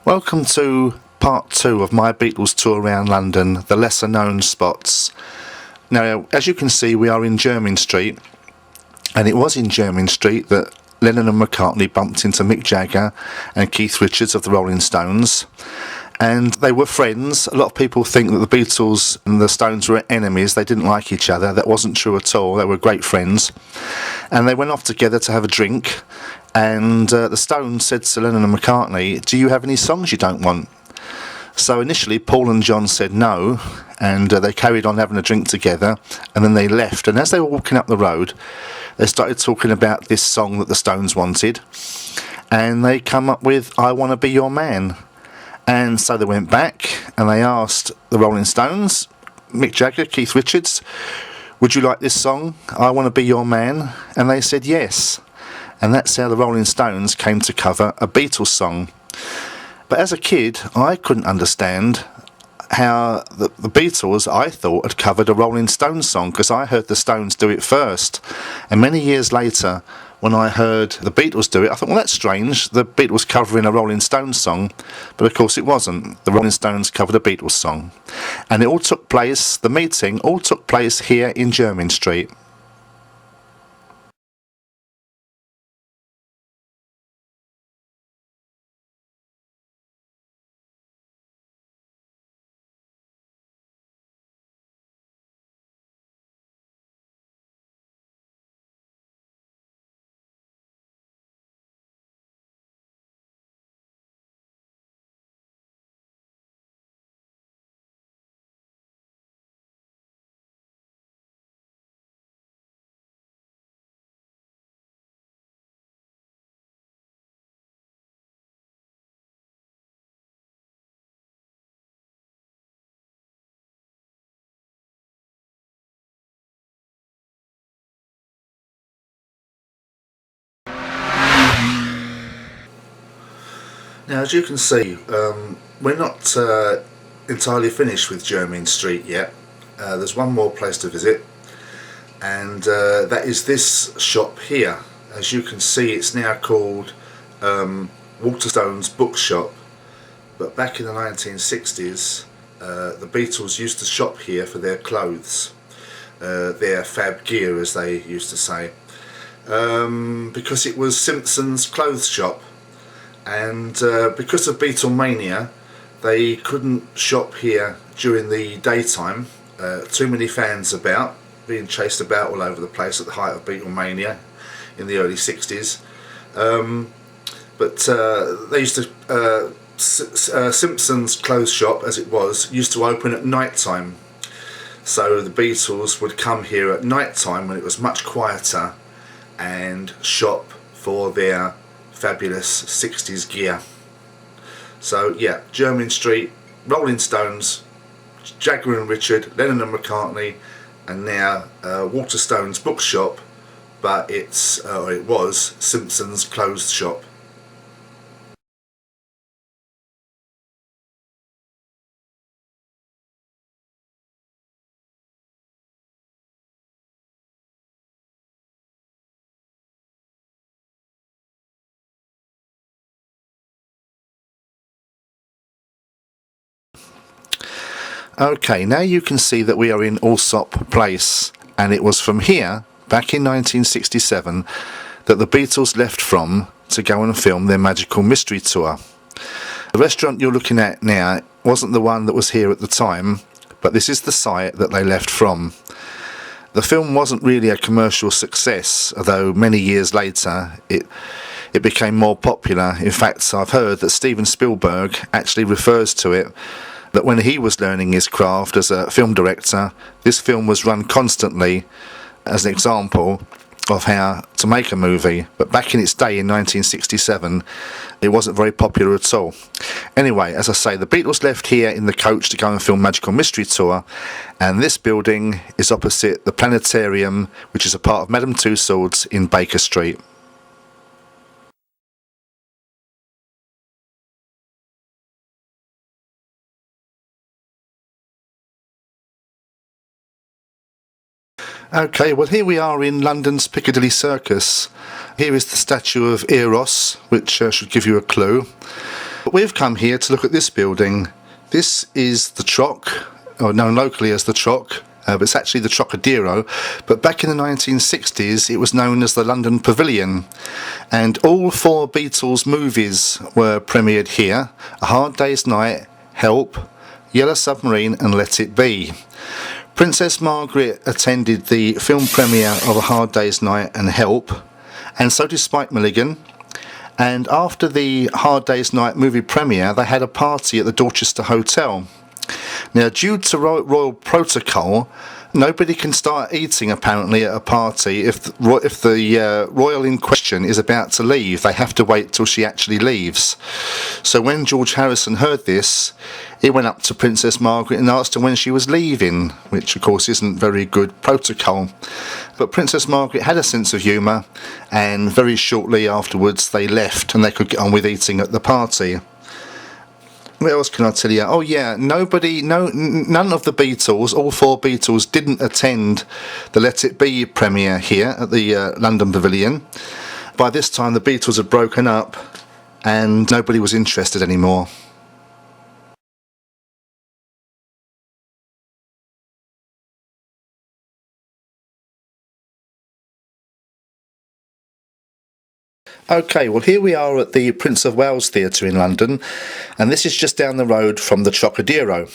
Welcome to part 2 of my Beatles tour around London, the lesser known spots. Now, as you can see, we are in Jermyn Street, and it was in Jermyn Street that Lennon and McCartney bumped into Mick Jagger and Keith Richards of the Rolling Stones, and they were friends. A lot of people think that the Beatles and the Stones were enemies. They didn't like each other. That wasn't true at all. They were great friends, and they went off together to have a drink. And the Stones said to Lennon and McCartney, "Do you have any songs you don't want?" So initially Paul and John said no, and they carried on having a drink together, and then they left. And as they were walking up the road, they started talking about this song that the Stones wanted, and they come up with "I Want to Be Your Man." And so they went back and they asked the Rolling Stones, Mick Jagger, Keith Richards, "Would you like this song, I Want to Be Your Man?" And they said yes. And that's how the Rolling Stones came to cover a Beatles song. But as a kid, I couldn't understand how the Beatles, I thought, had covered a Rolling Stones song, because I heard the Stones do it first. And many years later, when I heard the Beatles do it, I thought, well, that's strange, the Beatles covering a Rolling Stones song. But of course it wasn't. The Rolling Stones covered a Beatles song. And it all took place, the meeting all took place here in Jermyn Street. Now, as you can see, we're not entirely finished with Jermyn Street yet. There's one more place to visit, and that is this shop here. As you can see, it's now called Waterstone's Bookshop, but back in the 1960s, the Beatles used to shop here for their clothes, their fab gear, as they used to say, because it was Simpson's clothes shop. And because of Beatlemania, they couldn't shop here during the daytime. Too many fans about, being chased about all over the place at the height of Beatlemania in the early 60s. But they used to, Simpson's clothes shop, as it was, used to open at night time. So the Beatles would come here at night time when it was much quieter and shop for their fabulous 60s gear. So yeah, Jermyn Street, Rolling Stones, Jagger and Richard, Lennon and McCartney, and now Waterstone's Bookshop, but it was Simpson's clothes shop. Okay, now you can see that we are in Allsop Place, and it was from here, back in 1967, that the Beatles left from to go and film their Magical Mystery Tour. The restaurant you're looking at now wasn't the one that was here at the time, but this is the site that they left from. The film wasn't really a commercial success, although many years later it became more popular. In fact, I've heard that Steven Spielberg actually refers to it, that when he was learning his craft as a film director, this film was run constantly as an example of how to make a movie. But back in its day in 1967, it wasn't very popular at all. Anyway, as I say, the Beatles left here in the coach to go and film Magical Mystery Tour, and this building is opposite the Planetarium, which is a part of Madame Tussauds in Baker Street. Okay, well here we are in London's Piccadilly Circus. Here is the statue of Eros, which should give you a clue. But we've come here to look at this building. This is the Troc, or known locally as the Troc, but it's actually the Trocadero. But back in the 1960s it was known as the London Pavilion, and all 4 Beatles movies were premiered here: A Hard Day's Night, Help, Yellow Submarine and Let It Be. Princess Margaret attended the film premiere of A Hard Day's Night and Help, and so did Spike Milligan. And after the Hard Day's Night movie premiere, they had a party at the Dorchester Hotel. Now, due to royal protocol, nobody can start eating apparently at a party if the royal in question is about to leave. They have to wait till she actually leaves. So when George Harrison heard this, he went up to Princess Margaret and asked her when she was leaving, which of course isn't very good protocol. But Princess Margaret had a sense of humour, and very shortly afterwards they left and they could get on with eating at the party. What else can I tell you? Oh yeah, none of the Beatles, all 4 Beatles, didn't attend the Let It Be premiere here at the London Pavilion. By this time the Beatles had broken up and nobody was interested anymore. Okay, well here we are at the Prince of Wales Theatre in London, and this is just down the road from the Trocadero.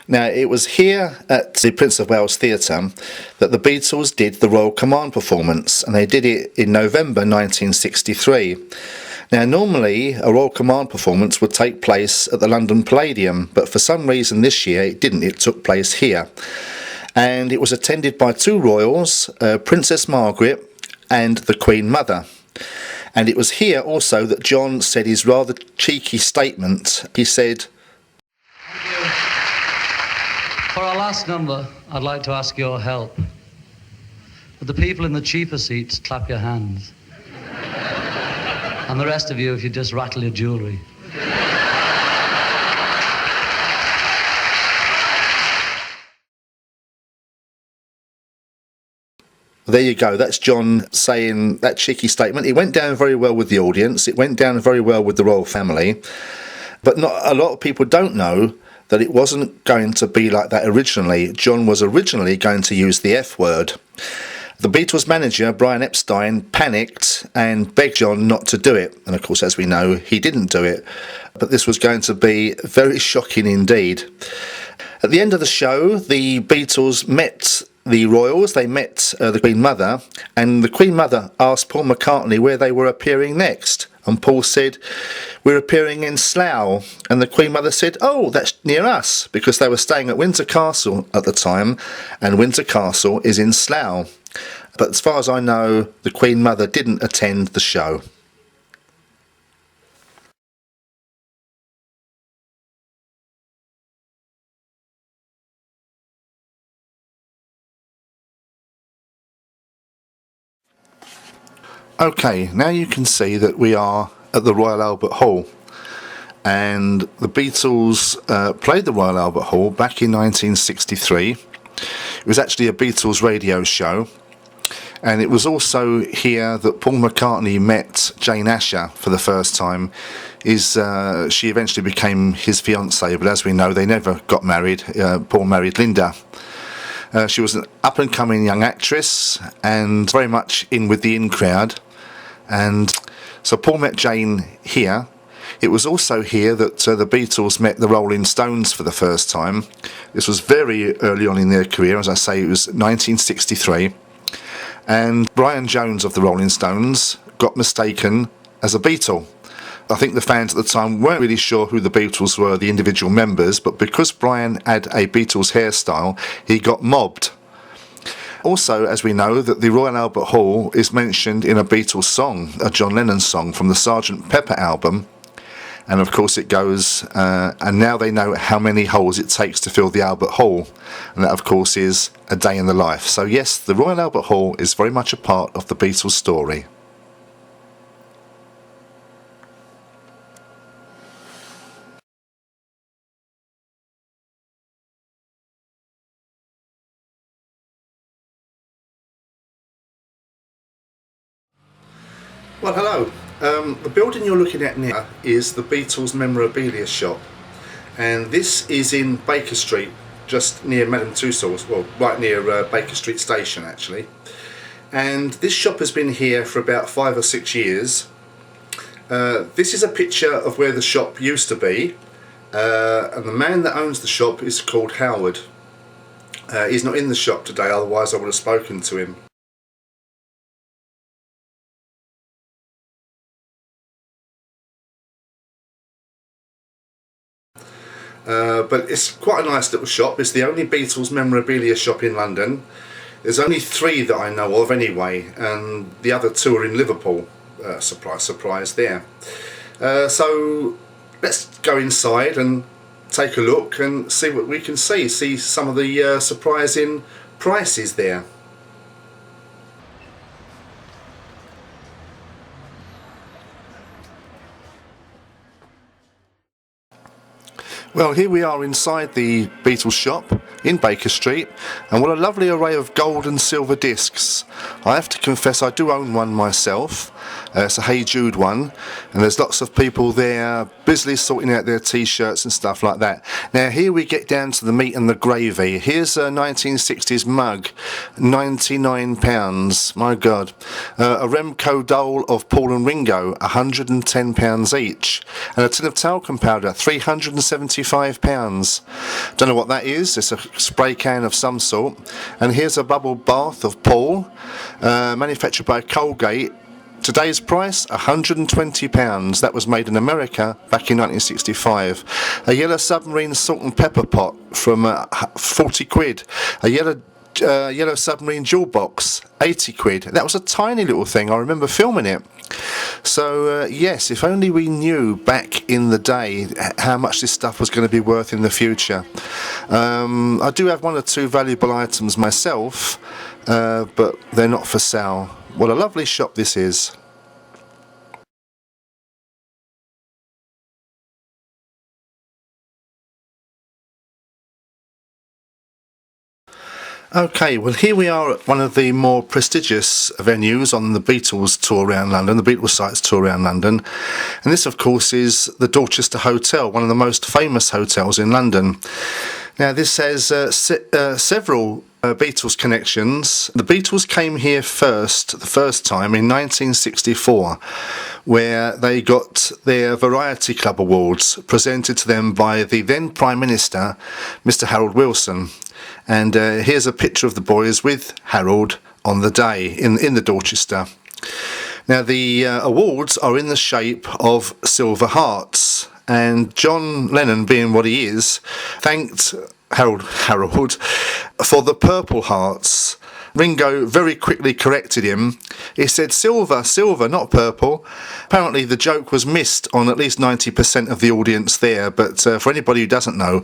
Now, it was here at the Prince of Wales Theatre that the Beatles did the Royal Command performance, and they did it in November 1963. Now, normally a Royal Command performance would take place at the London Palladium, but for some reason this year it didn't. It took place here. And it was attended by 2 royals, Princess Margaret and the Queen Mother. And it was here also that John said his rather cheeky statement. He said, "For our last number, I'd like to ask your help. Would the people in the cheaper seats clap your hands? And the rest of you, if you just rattle your jewellery." There you go, that's John saying that cheeky statement. It went down very well with the audience, it went down very well with the royal family, but not a lot of people don't know that it wasn't going to be like that originally. John was originally going to use the F word. The Beatles manager, Brian Epstein, panicked and begged John not to do it, and of course, as we know, he didn't do it. But this was going to be very shocking indeed. At the end of the show, the Beatles met the royals, they met the Queen Mother, and the Queen Mother asked Paul McCartney where they were appearing next, and Paul said, "We're appearing in Slough," and the Queen Mother said, "Oh, that's near us," because they were staying at Windsor Castle at the time, and Windsor Castle is in Slough. But as far as I know, the Queen Mother didn't attend the show. Okay, now you can see that we are at the Royal Albert Hall, and the Beatles played the Royal Albert Hall back in 1963. It was actually a Beatles radio show, and it was also here that Paul McCartney met Jane Asher for the first time. She eventually became his fiancée, but as we know, they never got married. Paul married Linda. She was an up-and-coming young actress and very much in with the in crowd. And so Paul met Jane here. It was also here that the Beatles met the Rolling Stones for the first time. This was very early on in their career, as I say, it was 1963. And Brian Jones of the Rolling Stones got mistaken as a Beatle. I think the fans at the time weren't really sure who the Beatles were, the individual members, but because Brian had a Beatles hairstyle, he got mobbed. Also, as we know, that the Royal Albert Hall is mentioned in a Beatles song, a John Lennon song from the Sgt. Pepper album. And of course it goes, and now they know how many holes it takes to fill the Albert Hall. And that of course is A Day in the Life. So yes, the Royal Albert Hall is very much a part of the Beatles story. Well, hello. The building you're looking at now is the Beatles memorabilia shop, and this is in Baker Street, just near Madame Tussauds, well, right near Baker Street Station actually. And this shop has been here for about 5 or 6 years. This is a picture of where the shop used to be, and the man that owns the shop is called Howard. He's not in the shop today, otherwise I would have spoken to him. But it's quite a nice little shop. It's the only Beatles memorabilia shop in London. There's only 3 that I know of anyway, and the other 2 are in Liverpool. Surprise, surprise there. So let's go inside and take a look and see what we can see some of the surprising prices there. Well, here we are inside the Beatles shop in Baker Street, and what a lovely array of gold and silver discs. I have to confess I do own one myself. It's a Hey Jude one, and there's lots of people there busily sorting out their t-shirts and stuff like that. Now here we get down to the meat and the gravy. Here's a 1960s mug, £99, my god. A Remco doll of Paul and Ringo, £110 each, and a tin of talcum powder, £375. Don't know what that is. It's a spray can of some sort. And here's a bubble bath of Paul, manufactured by Colgate. Today's price, £120. That was made in America back in 1965. A yellow submarine salt and pepper pot from 40 quid. A yellow submarine jewel box, 80 quid. That was a tiny little thing. I remember filming it. So yes, if only we knew back in the day how much this stuff was going to be worth in the future. I do have 1 or 2 valuable items myself, but they're not for sale. What a lovely shop this is. Okay, well here we are at one of the more prestigious venues on the Beatles tour around London, the Beatles sites tour around London, and this of course is the Dorchester Hotel, one of the most famous hotels in London. Now this has several Beatles connections. The Beatles came here the first time in 1964, where they got their Variety Club Awards presented to them by the then Prime Minister, Mr. Harold Wilson. And here's a picture of the boys with Harold on the day in the Dorchester. Now the awards are in the shape of silver hearts, and John Lennon, being what he is, thanked Harold for the purple hearts. Ringo very quickly corrected him. He said silver, silver, not purple. Apparently the joke was missed on at least 90% of the audience there, but for anybody who doesn't know,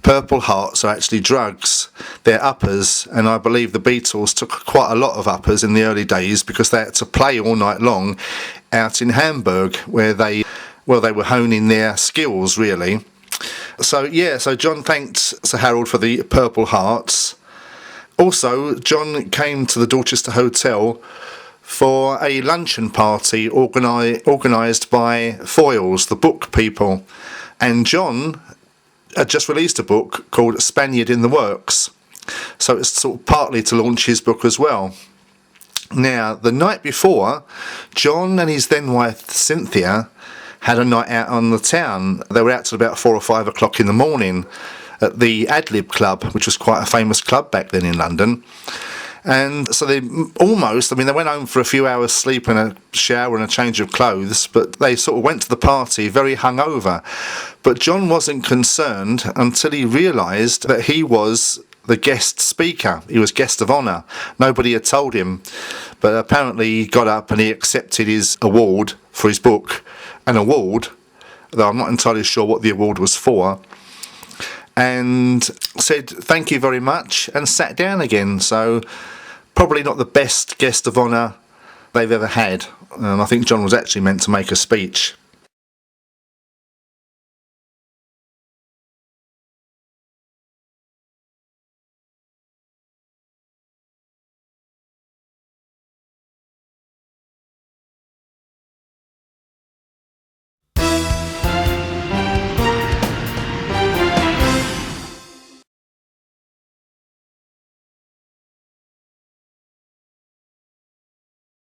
purple hearts are actually drugs. They're uppers, and I believe the Beatles took quite a lot of uppers in the early days because they had to play all night long out in Hamburg, where they were honing their skills really. So John thanked Sir Harold for the purple hearts. Also, John came to the Dorchester Hotel for a luncheon party organised by Foyles, the book people. And John had just released a book called Spaniard in the Works. So it's sort of partly to launch his book as well. Now, the night before, John and his then wife Cynthia had a night out on the town. They were out till about 4 or 5 o'clock in the morning at the Adlib Club, which was quite a famous club back then in London. And so they went home for a few hours sleep and a shower and a change of clothes, but they sort of went to the party very hungover. But John wasn't concerned until he realised that he was the guest speaker. He was guest of honour. Nobody had told him, but apparently he got up and he accepted his award for his book, an award, though I'm not entirely sure what the award was for, and said thank you very much and sat down again. So probably not the best guest of honour they've ever had. I think John was actually meant to make a speech.